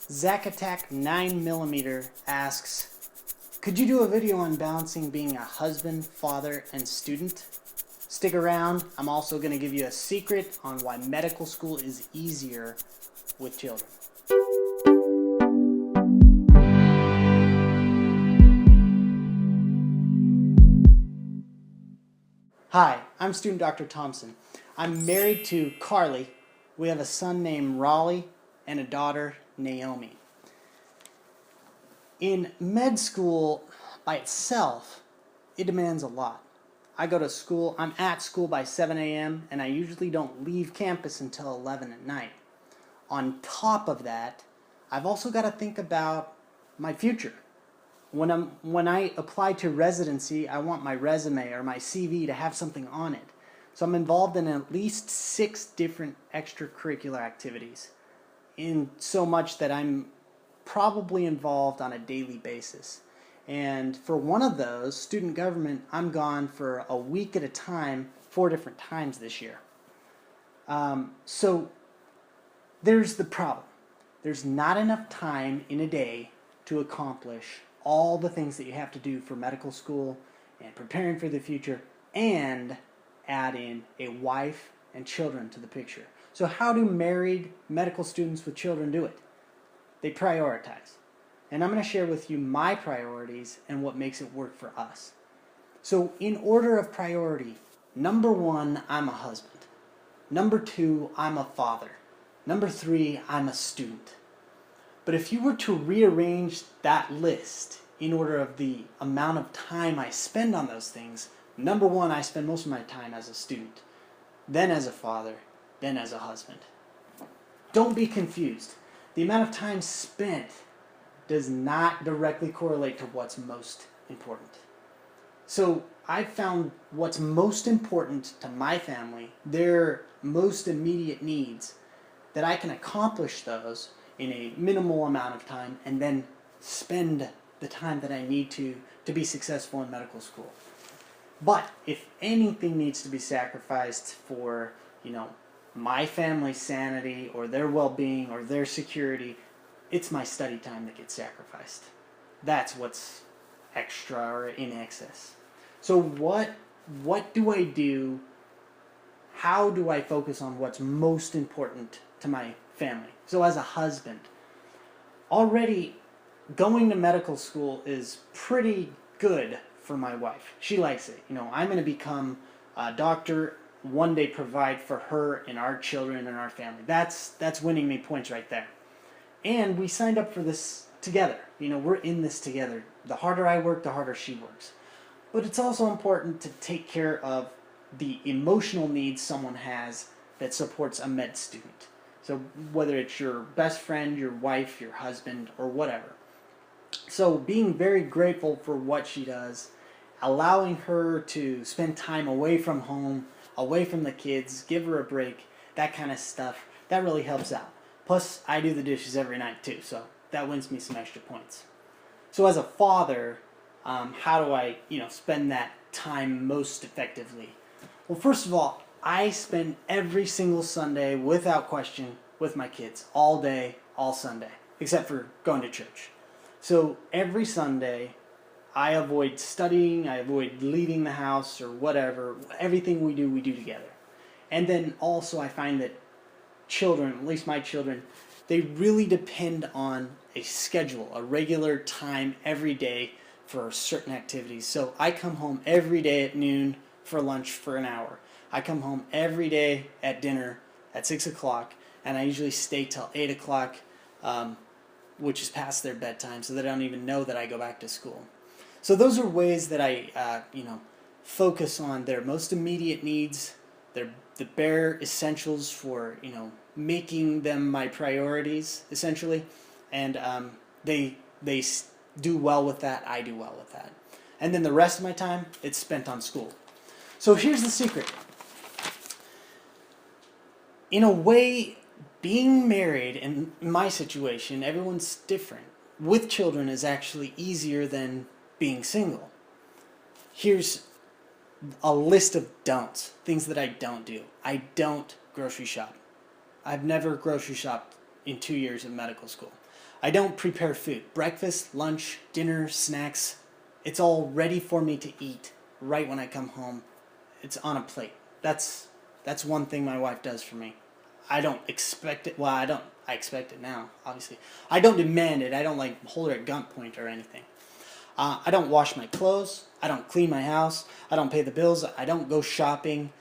Zack 9mm asks, could you do a video on balancing being a husband, father, and student? Stick around. I'm also going to give you a secret on why medical school is easier with children. Hi, I'm student Dr. Thompson. I'm married to Carly. We have a son named Raleigh and a daughter, Naomi. In med school by itself, it demands a lot. I go to school, I'm at school by 7 a.m. and I usually don't leave campus until 11 at night. On top of that, I've also got to think about my future. When I apply to residency, I want my resume or my CV to have something on it. So I'm involved in at least 6 different extracurricular activities, in so much that I'm probably involved on a daily basis. And for one of those, student government, I'm gone for a week at a time, 4 different times this year. So there's the problem. There's not enough time in a day to accomplish all the things that you have to do for medical school and preparing for the future, and add in a wife and children to the picture. So how do married medical students with children do it? They prioritize. And I'm going to share with you my priorities and what makes it work for us. So in order of priority, number 1, I'm a husband. Number 2, I'm a father. Number 3, I'm a student. But if you were to rearrange that list in order of the amount of time I spend on those things, number 1, I spend most of my time as a student, then as a father, then as a husband. Don't be confused. The amount of time spent does not directly correlate to what's most important. So I've found what's most important to my family, their most immediate needs, that I can accomplish those in a minimal amount of time and then spend the time that I need to be successful in medical school. But if anything needs to be sacrificed for, my family's sanity or their well-being or their security, it's my study time that gets sacrificed. That's what's extra or in excess. So what do I do? How do I focus on what's most important to my family? So as a husband, already going to medical school is pretty good for my wife. She likes it. I'm going to become a doctor, one day provide for her and our children and our family. That's winning me points right there. And we signed up for this together. We're in this together. The harder I work, the harder she works. But it's also important to take care of the emotional needs someone has that supports a med student. So whether it's your best friend, your wife, your husband, or whatever. So being very grateful for what she does, allowing her to spend time away from home, away from the kids, give her a break, that kind of stuff, that really helps out. Plus, I do the dishes every night too, so that wins me some extra points. So as a father, how do I, spend that time most effectively? Well, first of all, I spend every single Sunday, without question, with my kids, all day, all Sunday, except for going to church. So every Sunday, I avoid studying, I avoid leaving the house or whatever. Everything we do together. And then also I find that children, at least my children, they really depend on a schedule, a regular time every day for certain activities. So I come home every day at noon for lunch for an hour. I come home every day at dinner at 6 o'clock, and I usually stay till 8 o'clock, which is past their bedtime, so they don't even know that I go back to school. So those are ways that I, focus on their most immediate needs, the bare essentials for, making them my priorities, essentially. And they do well with that, I do well with that. And then the rest of my time, it's spent on school. So here's the secret. In a way, being married, in my situation, everyone's different. With children is actually easier than being single. Here's a list of don'ts, things that I don't do. I don't grocery shop. I've never grocery shopped in 2 years of medical school. I don't prepare food. Breakfast, lunch, dinner, snacks, it's all ready for me to eat right when I come home. It's on a plate. That's one thing my wife does for me. I don't expect it. Well, I expect it now, obviously. I don't demand it. I don't like hold her at gunpoint or anything. I don't wash my clothes. I don't clean my house. I don't pay the bills. I don't go shopping.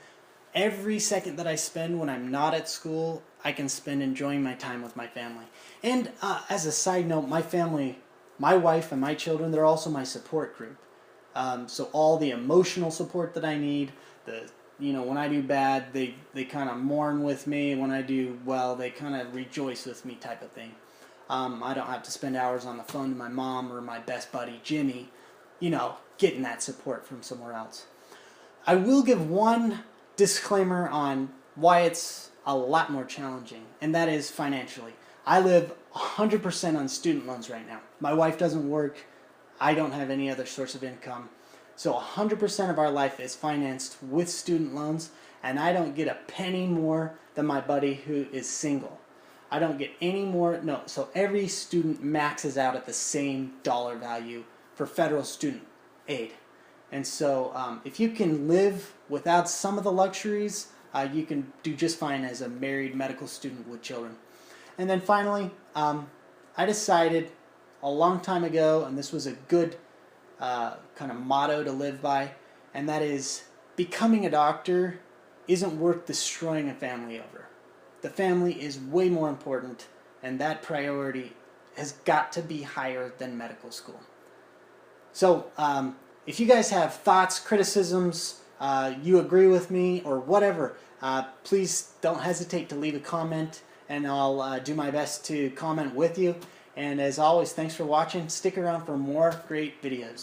Every second that I spend when I'm not at school, I can spend enjoying my time with my family. And as a side note, my family, my wife and my children, they're also my support group. So all the emotional support that I need, when I do bad, they kind of mourn with me. When I do well, they kind of rejoice with me type of thing. I don't have to spend hours on the phone to my mom or my best buddy, Jimmy, getting that support from somewhere else. I will give one disclaimer on why it's a lot more challenging, and that is financially. I live 100% on student loans right now. My wife doesn't work. I don't have any other source of income. So 100% of our life is financed with student loans, and I don't get a penny more than my buddy who is single. I don't get any more, no, so every student maxes out at the same dollar value for federal student aid. And so if you can live without some of the luxuries, you can do just fine as a married medical student with children. And then finally, I decided a long time ago, and this was a good kind of motto to live by, and that is becoming a doctor isn't worth destroying a family over. The family is way more important, and that priority has got to be higher than medical school. So if you guys have thoughts, criticisms, you agree with me, or whatever, please don't hesitate to leave a comment, and I'll do my best to comment with you. And as always, thanks for watching. Stick around for more great videos.